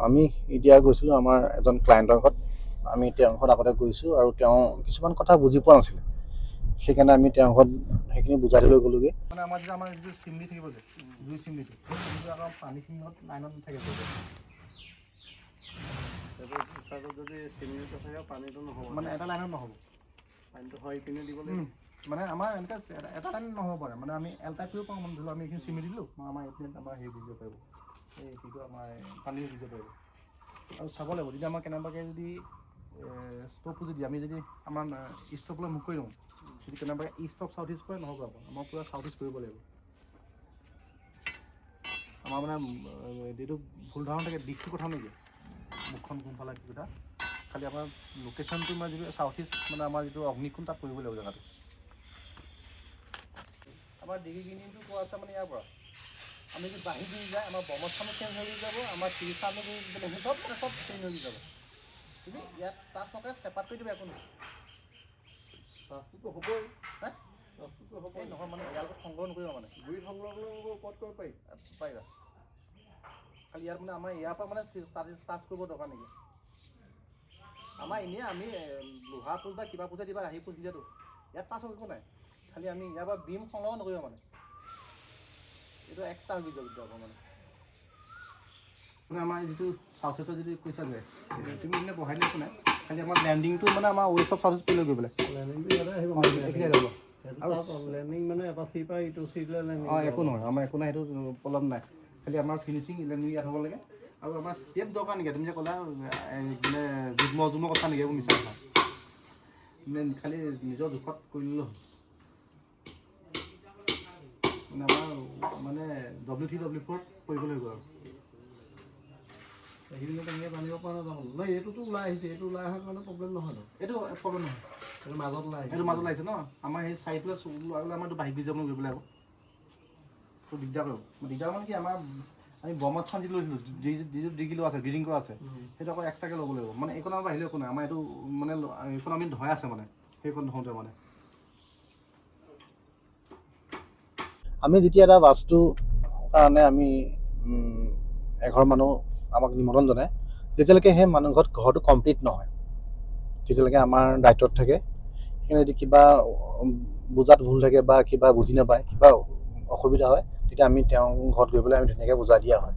আমি এতিয়া গৈছিলোঁ আমাৰ এজন ক্লায়েণ্টৰ ঘৰত। আমি তেওঁৰ ঘৰত আগতে গৈছোঁ আৰু তেওঁ কিছুমান কথা বুজি পোৱা নাছিলে, সেইকাৰণে আমি তেওঁৰ ঘৰত সেইখিনি বুজাই লৈ গ'লোগৈ। মানে আমাৰ যিটো চিমনি থাকিব যে জুই চিমনিটো, সেই আকৌ পানী চিমনিত লাইনত নাথাকে যদি চিমনিটো থাকে পানীটো নহ'ব, মানে এটা লাইনত নহ'ব, পানীটো হয় পিনে দিব লাগিব। মানে আমাৰ এনেকৈ এটা লাইন নহ'ব পাৰে, মানে আমি এল টাইপ কৰিব পাৰোঁ। মানে ধৰি লওক আমি এইখিনি চিমনি দিলোঁ, আমাৰ এইখিনিত আমাৰ হেৰি বুজিব পাৰিব, এই কিটো আমাৰ পানী বুজিব পাৰিব। আৰু চাব লাগিব যদি আমাৰ কেনেবাকৈ যদি ষ্টভটো যদি আমি যদি আমাৰ ষ্টভলৈ মুখ কৰি দিওঁ, যদি কেনেবাকৈ ইষ্ট অফ চাউথ ইষ্ট কৰে নহ'ব, আমাৰ পূৰা চাউথ ইষ্ট কৰিব লাগিব। আমাৰ মানে এইটো ভুল ধাৰণা থাকে, দিশটোৰ কথা নেকি মুখখন কোনফালে কিবা, খালি আমাৰ লোকেশ্যনটো মানে যিটো চাউথ ইষ্ট, মানে আমাৰ যিটো অগ্নিকোণ তাত কৰিব লাগিব জেগাটো। আমাৰ ডিগ্ৰীটো কোৱা আছে মানে ইয়াৰ পৰা আমি যদি বাঢ়ি দি যায়, আমাৰ ব্ৰহ্মস্থানো চেঞ্জ হৈ যাব, আমাৰ ত্ৰিশানো চব মানে চব চেঞ্জ হৈ যাব। কিন্তু ইয়াত টাচ নকৰে, চেপাৰেট কৰি দিব একো নহয়। টাচটোতো হ'বই, টাচটোতো হ'বই নহয়, মানে ইয়াৰ লগত সংগ্ৰহ নকৰিবা, মানে গুৰি সংগ্ৰহ ওপৰত কৰিব পাৰি, পাৰিবা। খালি ইয়াত মানে আমাৰ ইয়াৰ পৰা মানে টাচ কৰিব দৰকাৰ নেকি। আমাৰ এনেই আমি লোহা পোজ বা কিবা পোজে দিবা, আহি পোজ দিলেতো ইয়াত টাচ একো নাই, খালি আমি ইয়াৰ পৰা বিম সংগ্ৰহ নকৰিবা, মানে এইটো এক্সট্ৰা হৈ যাব মানে। মানে আমাৰ যিটো চাউথ ইষ্টৰ যিটো কৈছা যে তুমি এনে বহাই দিলে একো নাই, খালি আমাৰ লেণ্ডিংটো মানে আমাৰ ৱেষ্ট অফ চাউথ ইষ্ট লৈ গৈ পেলাই লেণ্ডিংটো ইয়াতে আহিব, এইখিনি যাব। আৰু লেণ্ডিং মানে এটা চিৰ পৰা ইটো চিৰলৈ লেণ্ডিং একো নহয়, আমাৰ একো নাই, সেইটো প্ৰব্লেম নাই। খালি আমাৰ ফিনিচিং লেণ্ডিং ইয়াত হ'ব লাগে। আৰু আমাৰ ষ্টেপ দৰকাৰ নেকি, তুমি যে ক'লা মানে যুগ্ম কথা নেকি, এইবোৰ মিছা কথা। মানে খালি নিজৰ জোখত কৰি ল'লেও মানে আমাৰ মানে WT-W4 কৰিব লাগিব আৰু এইখিনি তেনেকৈ জানিব পৰা নাযাব নহয়। এইটোতো ওলাই আহিছে, এইটো ওলাই অহাৰ কাৰণে প্ৰব্লেম নহয় ন, এইটো প্ৰব্লেম নহয়, এইটো মাজত ওলাই আহিছে, এইটো মাজত ওলাইছে ন। আমাৰ সেই চাইডলৈ ওলাই গ'লে আমাৰতো বাহিৰ যাব গৈ পেলাই আকৌ তো দিগদাৰ কৰিব। দিগদাৰ মানে কি, আমাৰ আমি ব্ৰহ্মস্থান যিটো লৈছিলোঁ, যিটো ডিগ্ৰী লোৱা আছে, গ্ৰিডিং কৰা আছে, সেইটো আকৌ এক্সট্ৰাকৈ ল'ব লাগিব। মানে এইখন আমাৰ বাহিৰে একো নাই, আমাৰ এইটো মানে এইখন আমি ধৰাই আছে, মানে সেইখন ধৰোঁতে মানে আমি যেতিয়া এটা বাস্তু কাৰণে আমি এঘৰ মানুহ আমাক নিমন্ত্ৰণ জনায়, তেতিয়ালৈকে সেই মানুহ ঘৰটো কমপ্লিট নহয়, তেতিয়ালৈকে আমাৰ দায়িত্বত থাকে। সেইখিনি যদি কিবা বুজাত ভুল থাকে বা কিবা বুজি নাপায়, কিবা অসুবিধা হয়, তেতিয়া আমি তেওঁৰ ঘৰত গৈ পেলাই আমি ধুনীয়াকৈ বুজাই দিয়া হয়।